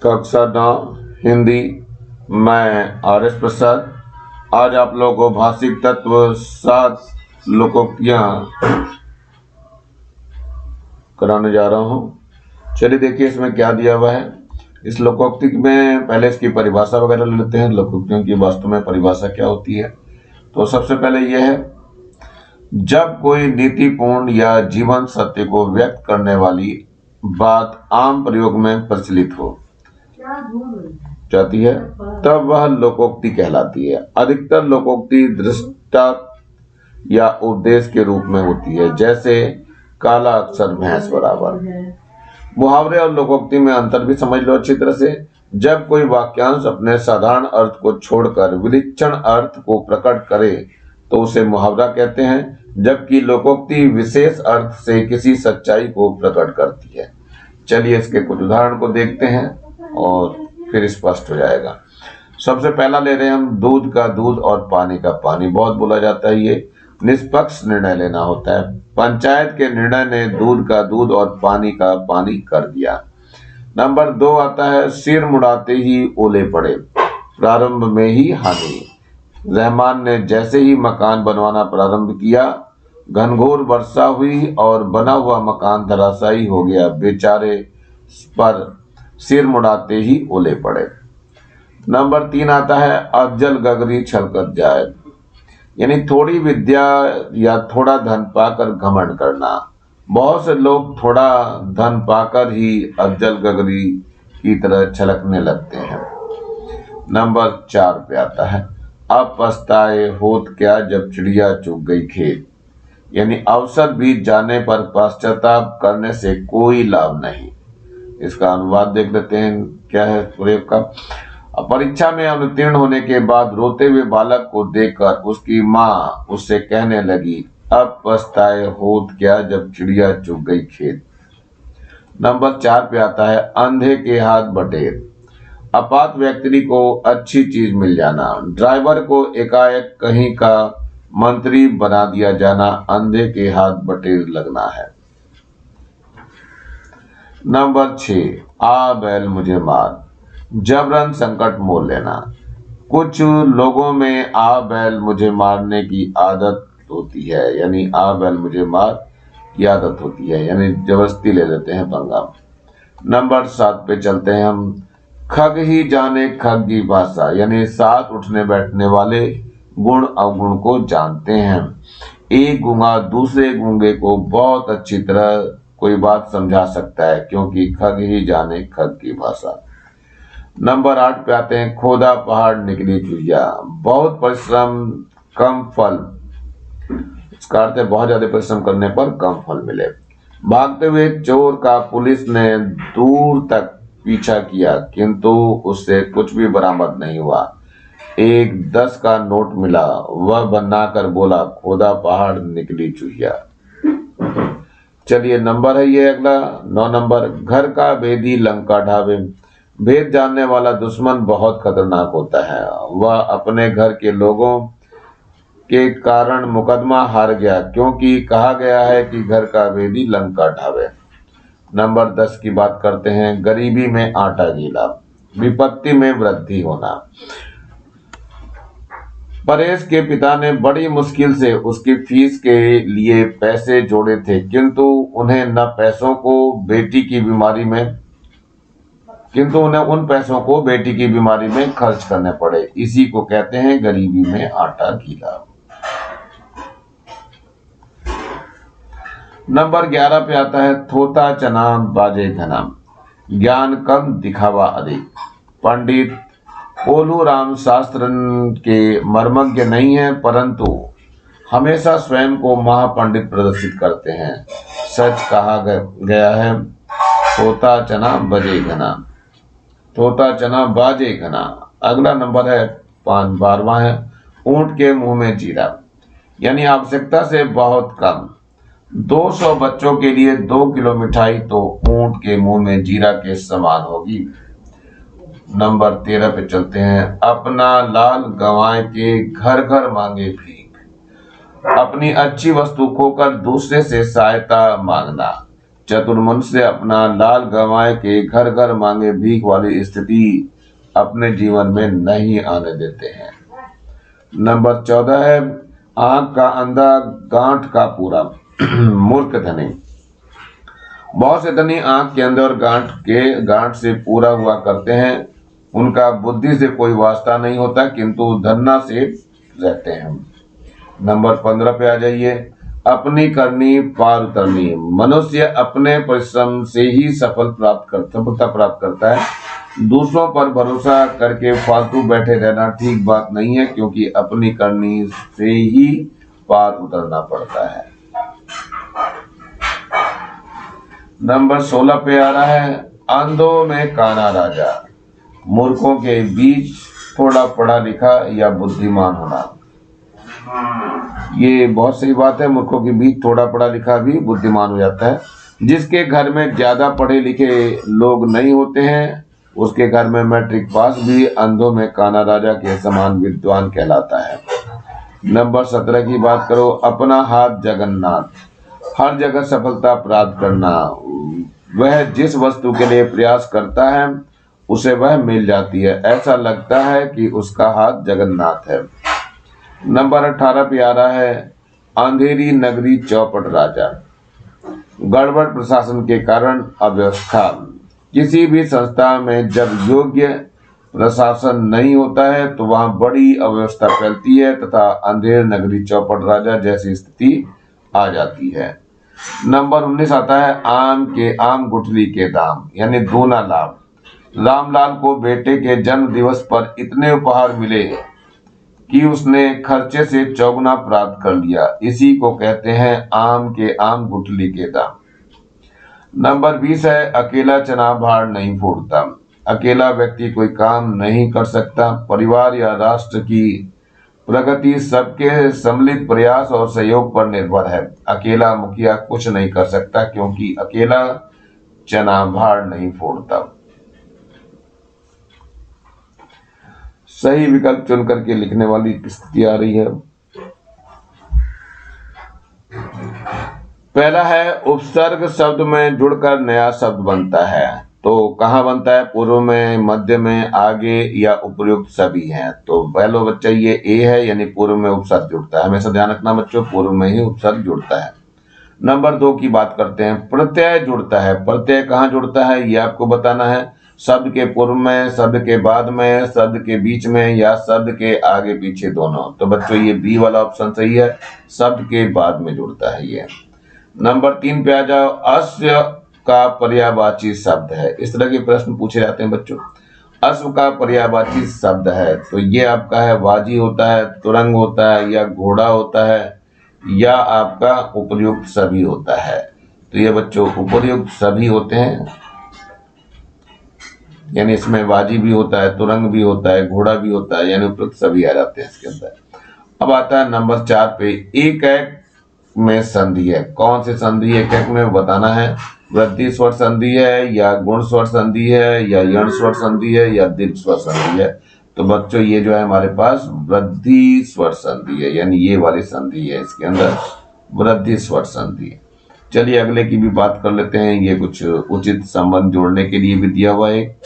कक्षा 9 हिंदी। मैं आर.एस. प्रसाद आज आप लोगों को भाषिक तत्व 7 लोकोक्तियां कराने जा रहा हूं। चलिए देखिए इसमें क्या दिया हुआ है। इस लोकोक्ति में पहले इसकी परिभाषा वगैरह ले लेते हैं, लोकोक्तियों की वास्तव में परिभाषा क्या होती है। तो सबसे पहले यह है, जब कोई नीतिपूर्ण या जीवन सत्य को व्यक्त करने वाली बात आम प्रयोग में प्रचलित हो जाती है तब वह लोकोक्ति कहलाती है। अधिकतर लोकोक्ति दृष्टा या उपदेश के रूप में होती है, जैसे काला अक्षर भैंस बराबर। मुहावरे और लोकोक्ति में अंतर भी समझ लो अच्छी तरह से। जब कोई वाक्यांश अपने साधारण अर्थ को छोड़कर विलक्षण अर्थ को प्रकट करे तो उसे मुहावरा कहते हैं, जबकि लोकोक्ति विशेष अर्थ से किसी सच्चाई को प्रकट करती है। चलिए इसके कुछ उदाहरण को देखते हैं और फिर स्पष्ट हो जाएगा। सबसे पहला ले रहे हैं हम, दूध का दूध और पानी का पानी। बहुत बोला जाता है, ये निष्पक्ष निर्णय लेना होता है। पंचायत के निर्णय ने दूध का दूध और पानी का पानी कर दिया। नंबर 2 आता है, सिर मुड़ाते ही ओले पड़े, प्रारंभ में ही हानि। रहमान ने जैसे ही मकान बनवाना प्रारंभ किया, घनघोर वर्षा हुई और बना हुआ मकान धराशायी हो गया। बेचारे पर सिर मुड़ाते ही ओले पड़े। नंबर 3 आता है, अज्जल गगरी छलकत जाए, यानी थोड़ी विद्या या थोड़ा धन पाकर घमंड करना। बहुत से लोग थोड़ा धन पाकर ही अज्जल गगरी की तरह छलकने लगते हैं। नंबर 4 पे आता है, अब पछताए होत क्या जब चिड़िया चुग गई खेत, यानी अवसर बीत जाने पर पश्चाताप करने से कोई लाभ नहीं। इसका अनुवाद देख लेते हैं क्या है प्रयोग का। परीक्षा में अनुत्तीर्ण होने के बाद रोते हुए बालक को देखकर उसकी माँ उससे कहने लगी, अब पछताए होत क्या जब चिड़िया चुग गई खेत। नंबर 4 पे आता है, अंधे के हाथ बटेर, अपात व्यक्ति को अच्छी चीज मिल जाना। ड्राइवर को एकाएक कहीं का मंत्री बना दिया जाना अंधे के हाथ बटेर लगना है। नंबर 6, आ बैल मुझे मार, जबरन संकट मोल लेना। कुछ लोगों में आ बैल मुझे मारने की आदत होती है, यानी आ बैल मुझे मार की आदत होती है, यानी जबरदस्ती ले लेते हैं पंगा। नंबर 7 पे चलते हैं हम, खग ही जाने खग की भाषा, यानी साथ उठने बैठने वाले गुण अवगुण को जानते हैं। एक गूंगा दूसरे गूंगे को बहुत अच्छी तरह कोई बात समझा सकता है, क्योंकि खग ही जाने खग की भाषा। नंबर 8 पे आते हैं, खोदा पहाड़ निकली चुहिया, बहुत परिश्रम कम फल। इसका अर्थ है बहुत ज्यादा परिश्रम करने पर कम फल मिले। भागते हुए चोर का पुलिस ने दूर तक पीछा किया, किंतु उससे कुछ भी बरामद नहीं हुआ। एक 10 का नोट मिला, वह बनाकर बोला, खोदा पहाड़ निकली चुहिया। चलिए नंबर है ये अगला 9 नंबर, घर का भेदी लंका ढावे। भेद जानने वाला दुश्मन बहुत खतरनाक होता है। वह अपने घर के लोगों के कारण मुकदमा हार गया, क्योंकि कहा गया है कि घर का भेदी लंका ढावे। नंबर 10 की बात करते हैं, गरीबी में आटा गीला, विपत्ति में वृद्धि होना। परेश के पिता ने बड़ी मुश्किल से उसकी फीस के लिए पैसे जोड़े थे, किंतु उन्हें उन पैसों को बेटी की बीमारी में खर्च करने पड़े। इसी को कहते हैं गरीबी में आटा गीला। नंबर 11 पे आता है, थोता चना बाजे घना, ज्ञान कम दिखावा अधिक। पंडित पोलू राम शास्त्र के मर्मज्ञ नहीं है, परंतु हमेशा स्वयं को महापंडित प्रदर्शित करते हैं। सच कहा गया है, थोता चना बजे घना, थोता चना बाजे घना। अगला नंबर है 12वां है, ऊंट के मुंह में जीरा, यानी आवश्यकता से बहुत कम। 200 बच्चों के लिए 2 किलो मिठाई तो ऊंट के मुंह में जीरा के समान होगी। नंबर 13 पे चलते हैं, अपना लाल गंवाए के घर घर मांगे भीख, अपनी अच्छी वस्तु खोकर दूसरे से सहायता मांगना। चतुर्मनुष्य अपना लाल गंवाए के घर घर मांगे भीख वाली स्थिति अपने जीवन में नहीं आने देते हैं। नंबर 14 है आंख का अंधा गांठ का पूरा। मूर्ख धनी। बहुत से धनी आंख के अंदर और गांठ से पूरा हुआ करते हैं। उनका बुद्धि से कोई वास्ता नहीं होता, किंतु धन्ना से रहते हैं। नंबर 15 पे आ जाइए। अपनी करनी पार उतरनी। मनुष्य अपने परिश्रम से ही सफलता प्राप्त करता है। दूसरों पर भरोसा करके फालतू बैठे रहना ठीक बात नहीं है, क्योंकि अपनी करनी से ही पार उतरना पड़ता है। नंबर 16 पे आ रहा है अंधों में काना राजा। मूर्खों के बीच थोड़ा पढ़ा लिखा या बुद्धिमान होना। ये बहुत सही बात है। मूर्खों के बीच थोड़ा पढ़ा लिखा भी बुद्धिमान हो जाता है। जिसके घर में ज्यादा पढ़े लिखे लोग नहीं होते हैं, उसके घर में मैट्रिक पास भी अंधों में काना राजा के समान विद्वान कहलाता है। नंबर 17 की बात करो। अपना हाथ जगन्नाथ। हर जगह सफलता प्राप्त करना। वह जिस वस्तु के लिए प्रयास करता है उसे वह मिल जाती है। ऐसा लगता है कि उसका हाथ जगन्नाथ है। नंबर 18 पे आ रहा है अंधेरी नगरी चौपट राजा। गड़बड़ प्रशासन के कारण अव्यवस्था। किसी भी संस्था में जब योग्य प्रशासन नहीं होता है तो वहां बड़ी अव्यवस्था फैलती है तथा अंधेर नगरी चौपट राजा जैसी स्थिति आ जाती है। नंबर 19 आता है आम गुठली के दाम, यानी दूना लाभ। रामलाल को बेटे के जन्म दिवस पर इतने उपहार मिले कि उसने खर्चे से चौगुना प्राप्त कर लिया। इसी को कहते हैं आम गुठली के दाम। नंबर 20 है अकेला चना भार नहीं फोड़ता। अकेला व्यक्ति कोई काम नहीं कर सकता। परिवार या राष्ट्र की प्रगति सबके सम्मिलित प्रयास और सहयोग पर निर्भर है। अकेला मुखिया कुछ नहीं कर सकता, क्योंकि अकेला चना भार नहीं फोड़ता। सही विकल्प चुन करके लिखने वाली स्थिति आ रही है। पहला है उपसर्ग शब्द में जुड़कर नया शब्द बनता है। तो कहाँ बनता है? पूर्व में, मध्य में, आगे या उपयुक्त सभी हैं। तो पहला बच्चा ये ए है, यानी पूर्व में उपसर्ग जुड़ता है। हमेशा ध्यान रखना बच्चों, पूर्व में ही उपसर्ग जुड़ता है। नंबर 2 की बात करते हैं। प्रत्यय जुड़ता है। प्रत्यय कहाँ जुड़ता है ये आपको बताना है। शब्द के पूर्व में, शब्द के बाद में, शब्द के बीच में या शब्द के आगे पीछे दोनों। तो बच्चों ये बी वाला ऑप्शन सही है, शब्द के बाद में जुड़ता है ये। नंबर 3 पे आ जाओ। अश्व का पर्यायवाची शब्द है। इस तरह के प्रश्न पूछे जाते हैं बच्चों। अश्व का पर्यायवाची शब्द है, तो ये आपका है वाजी होता है, तुरंग होता है, या घोड़ा होता है, या आपका उपयुक्त सभी होता है। तो ये बच्चों उपयुक्त सभी होते हैं, यानी इसमें वाजी भी होता है, तुरंग भी होता है, घोड़ा भी होता है, यानी उपयुक्त सभी आ जाते हैं इसके अंदर। अब आता है नंबर 4 पे। एक एक में संधि है। कौन सी संधि एक एक में बताना है। वृद्धि स्वर संधि है, या गुण स्वर संधि है, या यण स्वर संधि है, या दीर्घ स्वर संधि है। तो बच्चों ये जो है हमारे पास वृद्धि स्वर संधि है, यानी ये वाली संधि है, इसके अंदर वृद्धि स्वर संधि है। चलिए अगले की भी बात कर लेते हैं। ये कुछ उचित संबंध जोड़ने के लिए भी दिया हुआ है।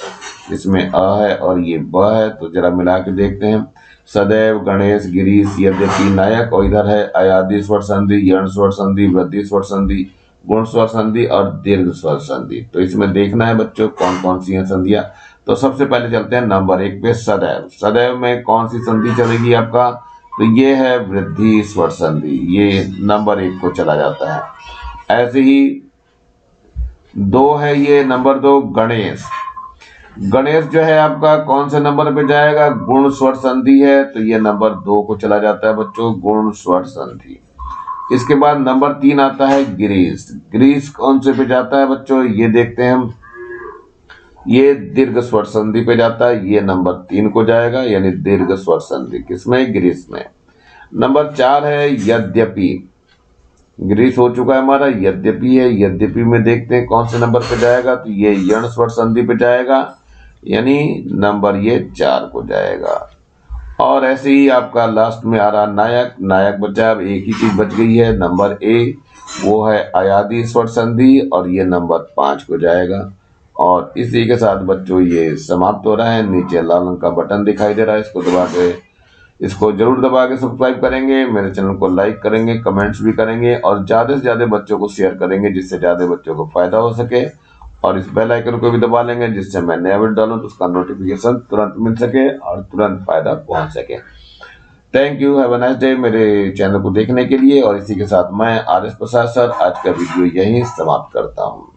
इसमें अ है और ये ब है, तो जरा मिला के देखते हैं। सदैव, गणेश, गिरीश, यद्यपि, नायक, और इधर है अयादि स्वर संधि, यण स्वर संधि, वृद्धि स्वर संधि, गुण स्वर संधि और दीर्घ स्वर संधि। तो इसमें देखना है बच्चों कौन कौन सी है संधियां। तो सबसे पहले चलते हैं नंबर 1 पे। सदैव। सदैव में कौन सी संधि चलेगी आपका? तो ये है वृद्धि स्वर संधि, ये नंबर 1 को चला जाता है। ऐसे ही 2 है ये नंबर 2 गणेश। गणेश जो है आपका कौन से नंबर पे जाएगा? गुण स्वर संधि है, तो ये नंबर 2 को चला जाता है बच्चों, गुण स्वर संधि। इसके बाद नंबर 3 आता है गिरीश। गिरीश कौन से पे जाता है बच्चों? ये देखते हैं हम, ये दीर्घ स्वर संधि पे जाता है, ये नंबर 3 को जाएगा, यानी दीर्घ स्वर संधि किसमें? गिरीश में। नंबर 4 है यद्यपि। गिरीश हो चुका है हमारा, यद्यपि है। यद्यपि में देखते हैं कौन से नंबर पे जाएगा? तो ये यण स्वर संधि पे जाएगा, यानी नंबर ये 4 को जाएगा। और ऐसे ही आपका लास्ट में आ रहा नायक। नायक बचा, अब एक ही चीज बच गई है, नंबर ए। वो है अयादी स्वर संधि और ये नंबर 5 को जाएगा। और इसी के साथ बच्चों ये समाप्त हो रहा है। नीचे लाल रंग का बटन दिखाई दे रहा है, इसको दबा के इसको जरूर दबा के सब्सक्राइब करेंगे, मेरे चैनल को लाइक करेंगे, कमेंट्स भी करेंगे और ज्यादा से ज्यादा बच्चों को शेयर करेंगे जिससे ज्यादा बच्चों को फायदा हो सके। और इस बेल आइकन को भी दबा लेंगे जिससे मैं नया वीडियो डालूं तो उसका नोटिफिकेशन तुरंत मिल सके और तुरंत फायदा पहुंच सके। Thank you, have a nice day मेरे चैनल को देखने के लिए। और इसी के साथ मैं आर एस प्रसाद सर आज का वीडियो यहीं समाप्त करता हूँ।